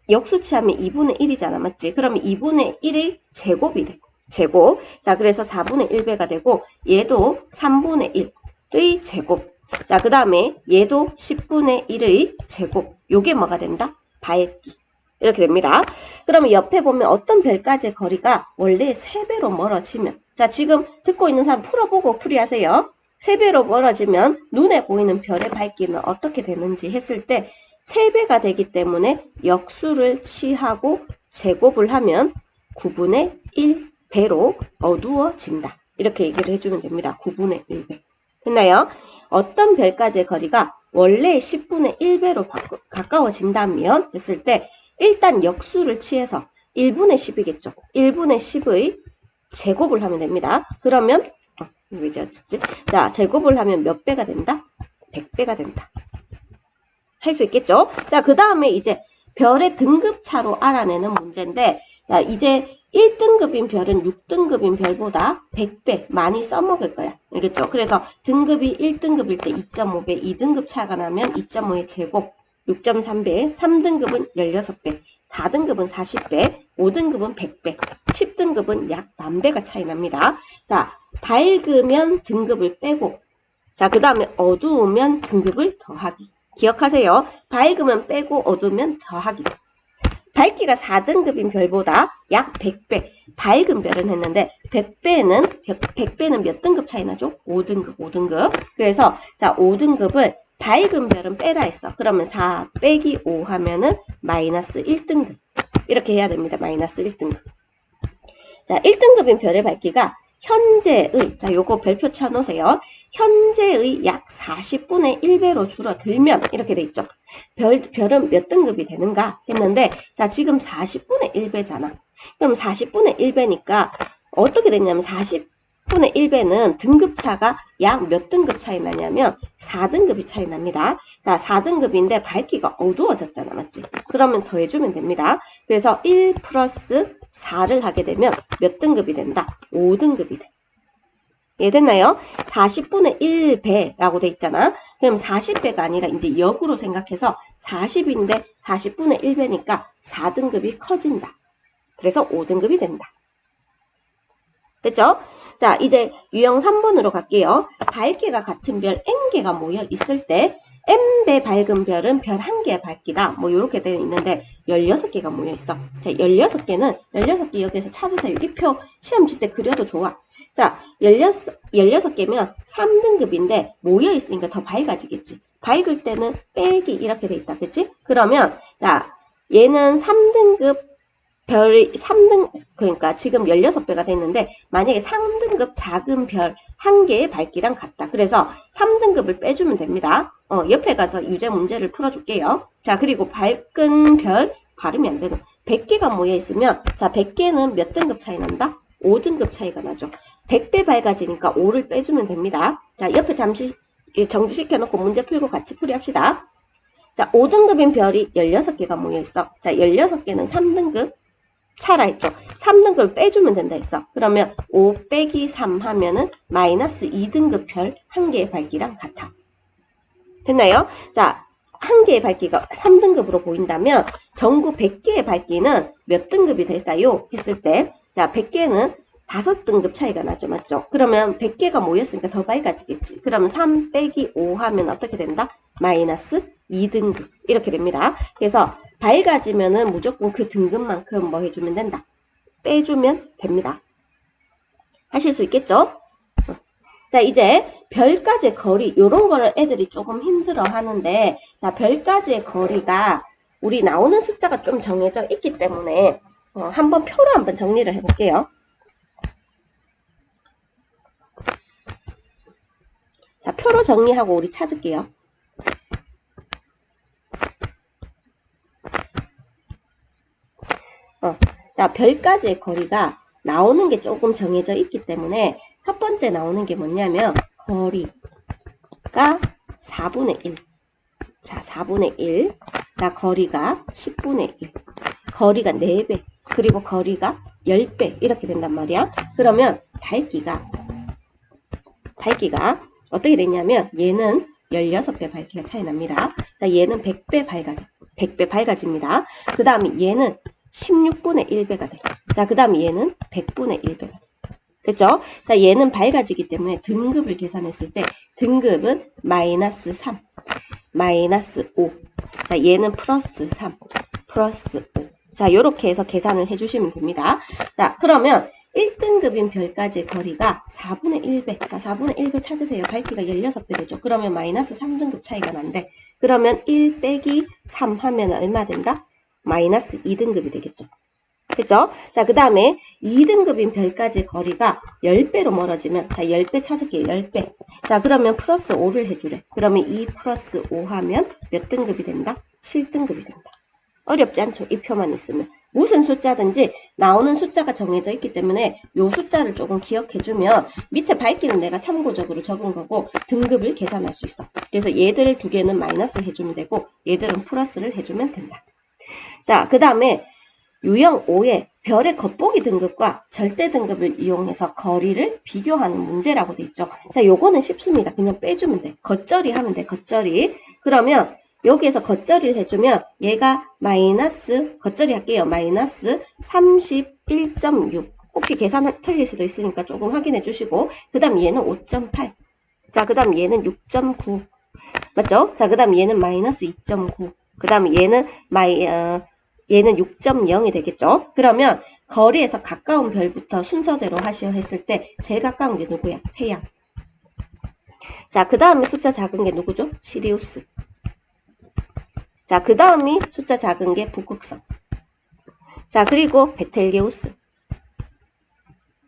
역수 취하면 2분의 1이잖아. 맞지? 그러면 2분의 1의 제곱이 돼. 제곱. 자, 그래서 4분의 1배가 되고 얘도 3분의 1의 제곱. 자, 그 다음에 얘도 10분의 1의 제곱. 요게 뭐가 된다? 밝기. 이렇게 됩니다. 그러면 옆에 보면 어떤 별까지의 거리가 원래 3배로 멀어지면 자, 지금 듣고 있는 사람 풀어보고 풀이하세요. 3배로 멀어지면 눈에 보이는 별의 밝기는 어떻게 되는지 했을 때 3배가 되기 때문에 역수를 취하고 제곱을 하면 9분의 1배로 어두워진다. 이렇게 얘기를 해주면 됩니다. 9분의 1배. 됐나요? 어떤 별까지의 거리가 원래 10분의 1배로 가까워진다면 했을 때 일단 역수를 취해서 1분의 10이겠죠. 1분의 10의 제곱을 하면 됩니다. 그러면 왜 지었지? 자, 제곱을 하면 몇 배가 된다? 100배가 된다. 할 수 있겠죠? 자, 그 다음에 이제 별의 등급차로 알아내는 문제인데 자, 이제 1등급인 별은 6등급인 별보다 100배 많이 써먹을 거야. 알겠죠? 그래서 등급이 1등급일 때 2.5배, 2등급 차가 나면 2.5의 제곱, 6.3배, 3등급은 16배, 4등급은 40배, 5등급은 100배, 10등급은 약 만배가 차이 납니다. 자, 밝으면 등급을 빼고, 자, 그 다음에 어두우면 등급을 더하기. 기억하세요. 밝으면 빼고 어두우면 더하기. 밝기가 4등급인 별보다 약 100배 밝은 별은 했는데 100배는 몇 등급 차이 나죠? 5등급. 그래서 자, 5등급을 밝은 별은 빼라 했어. 그러면 4 빼기 5 하면은 마이너스 1등급. 이렇게 해야 됩니다. 마이너스 1등급. 자, 1등급인 별의 밝기가 현재의, 자, 요거 별표 쳐놓으세요. 현재의 약 40분의 1배로 줄어들면, 이렇게 돼 있죠. 별은 몇 등급이 되는가 했는데, 자, 지금 40분의 1배잖아. 그럼 40분의 1배니까, 어떻게 됐냐면, 40분의 1배는 등급차가 약 몇 등급 차이 나냐면, 4등급이 차이 납니다. 자, 4등급인데 밝기가 어두워졌잖아. 맞지? 그러면 더해주면 됩니다. 그래서 1 플러스 4를 하게 되면 몇 등급이 된다? 5등급이 돼. 이해됐나요? 40분의 1배라고 돼 있잖아. 그럼 40배가 아니라 이제 역으로 생각해서 40인데 40분의 1배니까 4등급이 커진다. 그래서 5등급이 된다. 됐죠? 자, 이제 유형 3번으로 갈게요. 밝기가 같은 별 n개가 모여 있을 때 n배 밝은 별은 별 1개의 밝기다. 뭐 이렇게 되어 있는데 16개가 모여 있어. 자, 16개 여기에서 찾으세요. 이 표 시험 칠 때 그려도 좋아. 자, 16개면 3등급인데 모여 있으니까 더 밝아지겠지. 밝을 때는 빼기 이렇게 돼 있다. 그치? 그러면 자, 얘는 3등급 별이 3등, 그러니까 지금 16배가 됐는데, 만약에 3등급 작은 별 1개의 밝기랑 같다. 그래서 3등급을 빼주면 됩니다. 옆에 가서 유제 문제를 풀어줄게요. 자, 그리고 밝은 별, 발음이 안 되는, 100개가 모여있으면, 자, 100개는 몇 등급 차이 난다? 5등급 차이가 나죠. 100배 밝아지니까 5를 빼주면 됩니다. 자, 옆에 잠시 정지시켜놓고 문제 풀고 같이 풀이합시다. 자, 5등급인 별이 16개가 모여있어. 자, 16개는 3등급. 차라 했죠. 3등급을 빼주면 된다 했어. 그러면 5 빼기 3 하면은 마이너스 2등급 별 1개의 밝기랑 같아. 됐나요? 자, 1개의 밝기가 3등급으로 보인다면 전국 100개의 밝기는 몇 등급이 될까요? 했을 때, 자, 100개는 5등급 차이가 나죠. 맞죠? 그러면 100개가 모였으니까 더 밝아지겠지. 그러면 3 빼기 5 하면 어떻게 된다? 마이너스 2등급. 이렇게 됩니다. 그래서 밝아지면은 무조건 그 등급만큼 뭐 해주면 된다? 빼주면 됩니다. 하실 수 있겠죠? 자, 이제 별까지의 거리, 요런 거를 애들이 조금 힘들어 하는데, 자, 별까지의 거리가 우리 나오는 숫자가 좀 정해져 있기 때문에 한번 표로 한번 정리를 해볼게요. 자, 표로 정리하고 우리 찾을게요. 자, 별까지의 거리가 나오는 게 조금 정해져 있기 때문에 첫 번째 나오는 게 뭐냐면 거리가 4분의 1. 자, 4분의 1. 자, 거리가 10분의 1. 거리가 4배. 그리고 거리가 10배. 이렇게 된단 말이야. 그러면 밝기가 어떻게 되냐면 얘는 16배 밝기가 차이 납니다. 자, 얘는 100배 밝아져. 100배 밝아집니다. 그 다음에 얘는 16분의 1배가 돼. 자, 그 다음에 얘는 100분의 1배가 돼. 됐죠? 자, 얘는 밝아지기 때문에 등급을 계산했을 때 등급은 마이너스 3, 마이너스 5. 자, 얘는 플러스 3, 플러스 5. 자, 요렇게 해서 계산을 해주시면 됩니다. 자, 그러면 1등급인 별까지의 거리가 4분의 1배. 자, 4분의 1배 찾으세요. 밝기가 16배 되죠. 그러면 마이너스 3등급 차이가 난대. 그러면 1 빼기 3 하면 얼마 된다? 마이너스 2등급이 되겠죠. 됐죠? 자, 그 다음에 2등급인 별까지의 거리가 10배로 멀어지면, 자, 10배 찾을게요. 10배. 자, 그러면 플러스 5를 해주래. 그러면 2 플러스 5 하면 몇 등급이 된다? 7등급이 된다. 어렵지 않죠? 이 표만 있으면. 무슨 숫자든지 나오는 숫자가 정해져 있기 때문에 이 숫자를 조금 기억해주면 밑에 밝기는 내가 참고적으로 적은 거고 등급을 계산할 수 있어. 그래서 얘들 두 개는 마이너스 해주면 되고 얘들은 플러스를 해주면 된다. 자, 그 다음에 유형 5에 별의 겉보기 등급과 절대 등급을 이용해서 거리를 비교하는 문제라고 돼 있죠. 자, 요거는 쉽습니다. 그냥 빼주면 돼. 겉절이 하면 돼. 겉절이. 그러면 여기에서 겉절이를 해주면 얘가 마이너스, 겉절이 할게요. 마이너스 31.6. 혹시 계산 틀릴 수도 있으니까 조금 확인해 주시고, 그 다음 얘는 5.8. 자, 그 다음 얘는 6.9. 맞죠? 자, 그 다음 얘는 마이너스 2.9. 그 다음 얘는 얘는 6.0이 되겠죠? 그러면 거리에서 가까운 별부터 순서대로 하시오 했을 때 제일 가까운 게 누구야? 태양. 자, 그 다음에 숫자 작은 게 누구죠? 시리우스. 자, 그 다음이 숫자 작은 게 북극성. 자, 그리고 베텔게우스.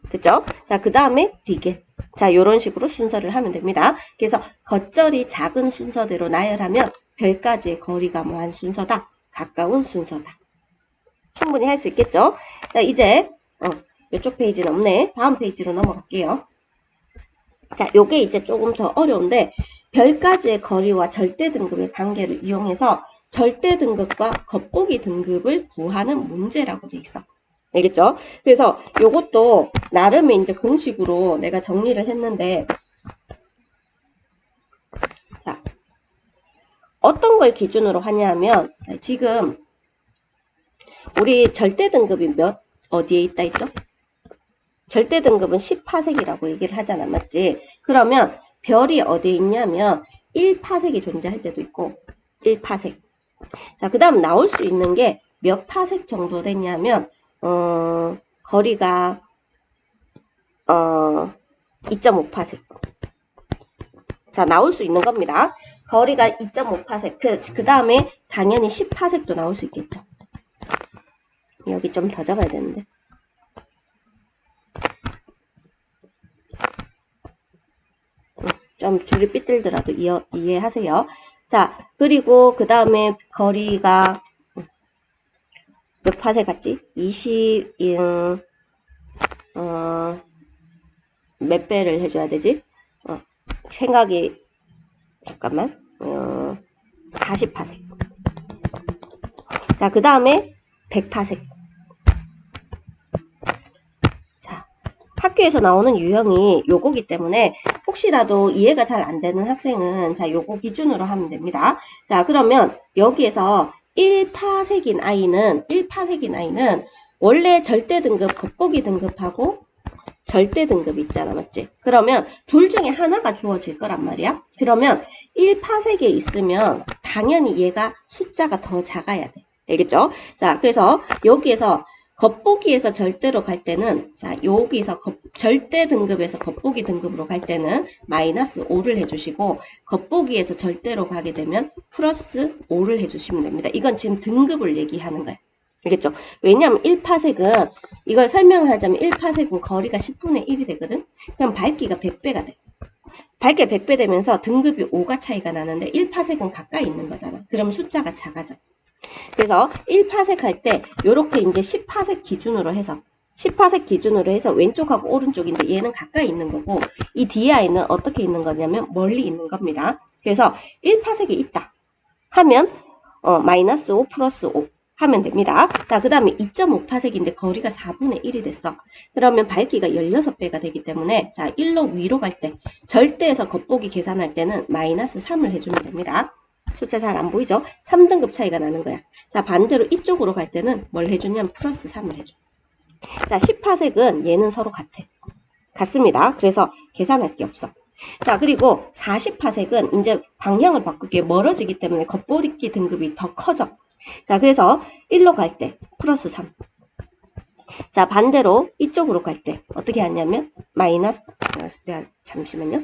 됐죠? 자, 그 다음에 리겔. 자, 요런 식으로 순서를 하면 됩니다. 그래서 겉절이 작은 순서대로 나열하면 별까지의 거리가 뭐한 순서다? 가까운 순서다. 충분히 할 수 있겠죠? 자, 이제 이쪽 페이지는 없네. 다음 페이지로 넘어갈게요. 자, 요게 이제 조금 더 어려운데 별까지의 거리와 절대 등급의 관계를 이용해서 절대 등급과 겉보기 등급을 구하는 문제라고 돼 있어. 알겠죠? 그래서 요것도 나름의 이제 공식으로 내가 정리를 했는데, 자, 어떤 걸 기준으로 하냐면, 지금 우리 절대 등급이 어디에 있다 했죠? 절대 등급은 10파색이라고 얘기를 하잖아, 맞지? 그러면 별이 어디에 있냐면 1파색이 존재할 때도 있고 1파색. 자, 그 다음 나올 수 있는 게 몇 파색 정도 되냐면 거리가 2.5파색. 자, 나올 수 있는 겁니다. 거리가 2.5파색. 그 다음에 당연히 10파색도 나올 수 있겠죠. 여기 좀 더 적어야 되는데. 좀 줄이 삐뚤더라도 이해하세요. 자, 그리고 그 다음에 거리가 몇 파세 같지? 20, 몇 배를 해줘야 되지? 생각이, 잠깐만, 40파세. 자, 그 다음에 100파세. 자, 학교에서 나오는 유형이 요거기 때문에 혹시라도 이해가 잘 안 되는 학생은 자, 요거 기준으로 하면 됩니다. 자, 그러면 여기에서 1파색인 아이는 원래 절대 등급, 겉보기 등급하고 절대 등급이 있잖아, 맞지? 그러면 둘 중에 하나가 주어질 거란 말이야. 그러면 1파색에 있으면 당연히 얘가 숫자가 더 작아야 돼. 알겠죠? 자, 그래서 여기에서 겉보기에서 절대로 갈 때는, 자, 여기서 절대 등급에서 겉보기 등급으로 갈 때는 마이너스 5를 해주시고, 겉보기에서 절대로 가게 되면 플러스 5를 해주시면 됩니다. 이건 지금 등급을 얘기하는 거예요. 알겠죠? 왜냐하면 1파색은, 이걸 설명을 하자면 1파색은 거리가 10분의 1이 되거든? 그럼 밝기가 100배가 돼. 밝기가 100배 되면서 등급이 5가 차이가 나는데 1파색은 가까이 있는 거잖아. 그럼 숫자가 작아져. 그래서 1파색 할 때 요렇게 이제 10파색 기준으로 해서 왼쪽하고 오른쪽인데 얘는 가까이 있는 거고 이 뒤에 아이는 어떻게 있는 거냐면 멀리 있는 겁니다. 그래서 1파색이 있다 하면 마이너스 5 플러스 5 하면 됩니다. 자, 그 다음에 2.5파색인데 거리가 4분의 1이 됐어. 그러면 밝기가 16배가 되기 때문에 자, 1로 위로 갈 때 절대에서 겉보기 계산할 때는 마이너스 3을 해주면 됩니다. 숫자 잘 안 보이죠? 3등급 차이가 나는 거야. 자, 반대로 이쪽으로 갈 때는 뭘 해주냐면 플러스 3을 해줘. 자, 10파색은 얘는 서로 같습니다. 그래서 계산할 게 없어. 자, 그리고 40파색은 이제 방향을 바꾸게 멀어지기 때문에 겉보기 등급이 더 커져. 자, 그래서 1로 갈 때 플러스 3. 자, 반대로 이쪽으로 갈 때 어떻게 하냐면 마이너스, 잠시만요.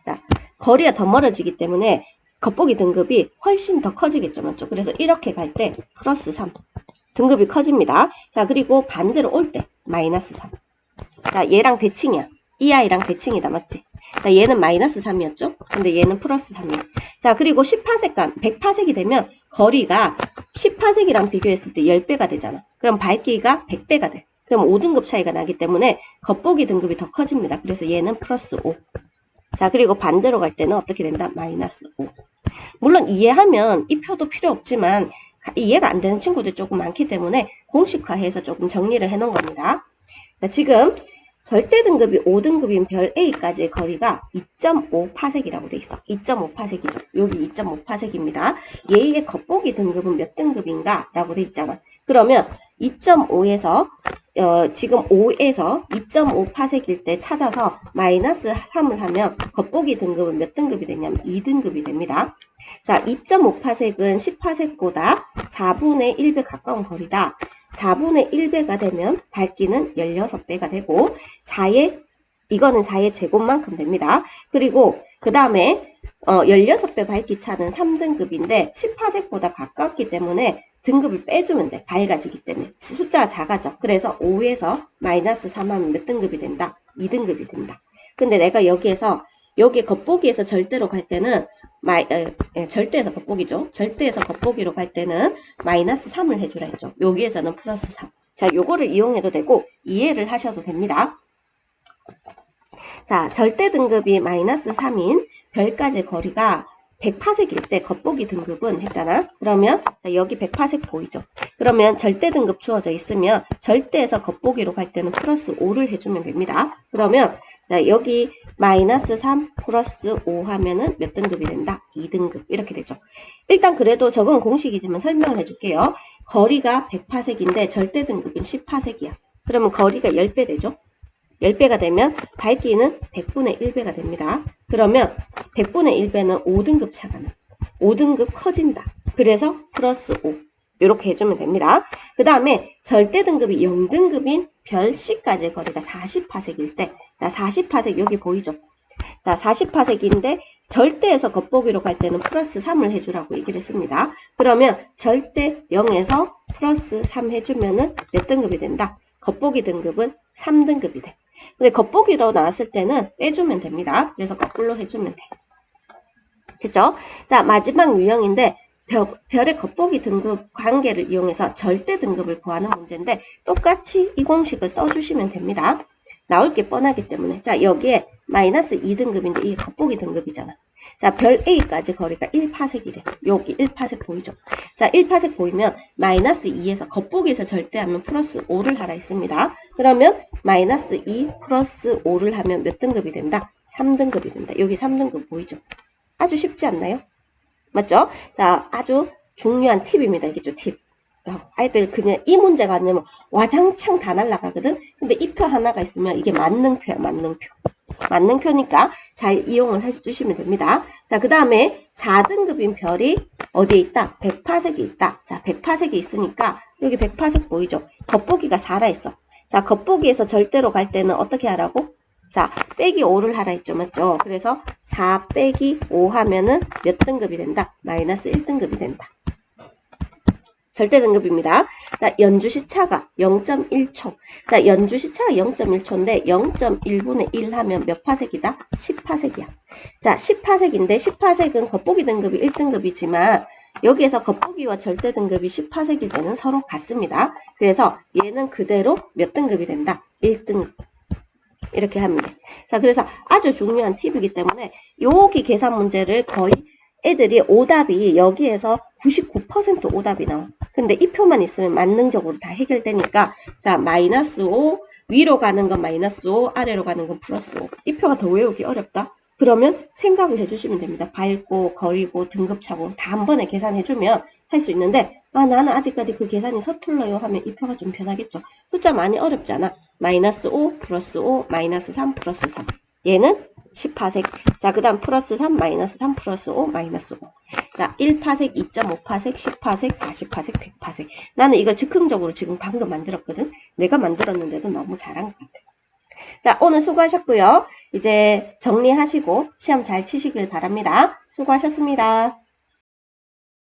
자, 거리가 더 멀어지기 때문에 겉보기 등급이 훨씬 더 커지겠죠, 맞죠? 그래서 이렇게 갈 때 플러스 3 등급이 커집니다. 자, 그리고 반대로 올 때 마이너스 3. 자, 얘랑 대칭이야. 이 아이랑 대칭이다, 맞지? 자, 얘는 마이너스 3이었죠? 근데 얘는 플러스 3이야. 자, 그리고 10파색간 100파색이 되면 거리가 10파색이랑 비교했을 때 10배가 되잖아. 그럼 밝기가 100배가 돼. 그럼 5등급 차이가 나기 때문에 겉보기 등급이 더 커집니다. 그래서 얘는 플러스 5. 자, 그리고 반대로 갈 때는 어떻게 된다? 마이너스 5. 물론 이해하면 이 표도 필요 없지만 이해가 안 되는 친구들 조금 많기 때문에 공식화해서 조금 정리를 해 놓은 겁니다. 자, 지금 절대 등급이 5등급인 별 A까지의 거리가 2.5파색이라고 돼 있어. 2.5파색이죠. 여기 2.5파색입니다. 얘의 겉보기 등급은 몇 등급인가? 라고 돼 있잖아. 그러면 2.5에서 지금 5에서 2.5파색일 때 찾아서 마이너스 3을 하면 겉보기 등급은 몇 등급이 되냐면 2등급이 됩니다. 자, 2.5파색은 10파색보다 4분의 1배 가까운 거리다. 4분의 1배가 되면 밝기는 16배가 되고 이거는 4의 제곱만큼 됩니다. 그리고 그 다음에 16배 밝기 차는 3등급인데 10파색보다 가깝기 때문에 등급을 빼주면 돼. 밝아지기 때문에. 숫자가 작아져. 그래서 5에서 마이너스 3하면 몇 등급이 된다? 2등급이 된다. 근데 내가 여기에서 여기 겉보기에서 절대로 갈 때는 절대에서 겉보기죠. 절대에서 겉보기로 갈 때는 마이너스 3을 해주라 했죠. 여기에서는 플러스 3. 자, 요거를 이용해도 되고 이해를 하셔도 됩니다. 자, 절대 등급이 마이너스 3인 별까지 거리가 100파색일 때 겉보기 등급은 했잖아. 그러면 자, 여기 100파색 보이죠? 그러면 절대 등급 주어져 있으면 절대에서 겉보기로 갈 때는 플러스 5를 해주면 됩니다. 그러면 자, 여기 마이너스 3 플러스 5 하면은 몇 등급이 된다? 2등급 이렇게 되죠. 일단 그래도 적은 공식이지만 설명을 해줄게요. 거리가 100파색인데 절대 등급은 10파색이야. 그러면 거리가 10배 되죠? 10배가 되면 밝기는 100분의 1배가 됩니다. 그러면 100분의 1배는 5등급 차가 나. 5등급 커진다. 그래서 플러스 5. 이렇게 해주면 됩니다. 그 다음에 절대 등급이 0등급인 별 C까지의 거리가 40파색일 때, 자, 40파색 여기 보이죠? 자, 40파색인데 절대에서 겉보기로 갈 때는 플러스 3을 해주라고 얘기를 했습니다. 그러면 절대 0에서 플러스 3 해주면은 몇 등급이 된다? 겉보기 등급은 3등급이 돼. 근데 겉보기로 나왔을 때는 빼주면 됩니다. 그래서 거꾸로 해주면 돼. 됐죠? 자, 마지막 유형인데 별의 겉보기 등급 관계를 이용해서 절대 등급을 구하는 문제인데 똑같이 이 공식을 써주시면 됩니다. 나올 게 뻔하기 때문에. 자, 여기에 마이너스 2등급인데 이게 겉보기 등급이잖아. 자, 별 A까지 거리가 1파색이래. 여기 1파색 보이죠? 자, 1파색 보이면 마이너스 2에서 겉보기에서 절대하면 플러스 5를 하라 했습니다. 그러면 마이너스 2 플러스 5를 하면 몇 등급이 된다? 3등급이 된다. 여기 3등급 보이죠? 아주 쉽지 않나요? 맞죠? 자, 아주 중요한 팁입니다. 이게 팁. 아이들 그냥 이 문제가 아니면 와장창 다 날라가거든? 근데 이 표 하나가 있으면 이게 만능표야, 만능표. 만능표니까 잘 이용을 해주시면 됩니다. 자, 그 다음에 4등급인 별이 어디에 있다? 100파색이 있다. 자, 100파색이 있으니까 여기 100파색 보이죠? 겉보기가 살아있어. 자, 겉보기에서 절대로 갈 때는 어떻게 하라고? 자, 빼기 5를 하라 했죠. 맞죠? 그래서 4 빼기 5 하면은 몇 등급이 된다? 마이너스 1등급이 된다. 절대 등급입니다. 자, 연주시차가 0.1초. 자, 연주시차가 0.1초인데 0.1분의 1 하면 몇 파색이다? 10파색이야. 자, 10파색인데 10파색은 겉보기 등급이 1등급이지만 여기에서 겉보기와 절대 등급이 10파색일 때는 서로 같습니다. 그래서 얘는 그대로 몇 등급이 된다? 1등급. 이렇게 하면 돼. 자, 그래서 아주 중요한 팁이기 때문에 여기 계산 문제를 거의 애들이 오답이 여기에서 99% 오답이 나와. 근데 이 표만 있으면 만능적으로 다 해결되니까 자, 마이너스 5 위로 가는 건 마이너스 5 아래로 가는 건 플러스 5. 이 표가 더 외우기 어렵다? 그러면 생각을 해주시면 됩니다. 밟고 거리고 등급차고 다 한 번에 계산해주면 할 수 있는데 아, 나는 아직까지 그 계산이 서툴러요 하면 이 표가 좀 편하겠죠. 숫자 많이 어렵지 않아. 마이너스 5 플러스 5 마이너스 3 플러스 3. 얘는 10파색. 자, 그 다음 플러스 3 마이너스 3 플러스 5 마이너스 5. 자, 1파색, 2.5파색, 10파색, 40파색, 100파색. 나는 이걸 즉흥적으로 지금 방금 만들었거든. 내가 만들었는데도 너무 잘한 것 같아. 자, 오늘 수고하셨고요. 이제 정리하시고 시험 잘 치시길 바랍니다. 수고하셨습니다.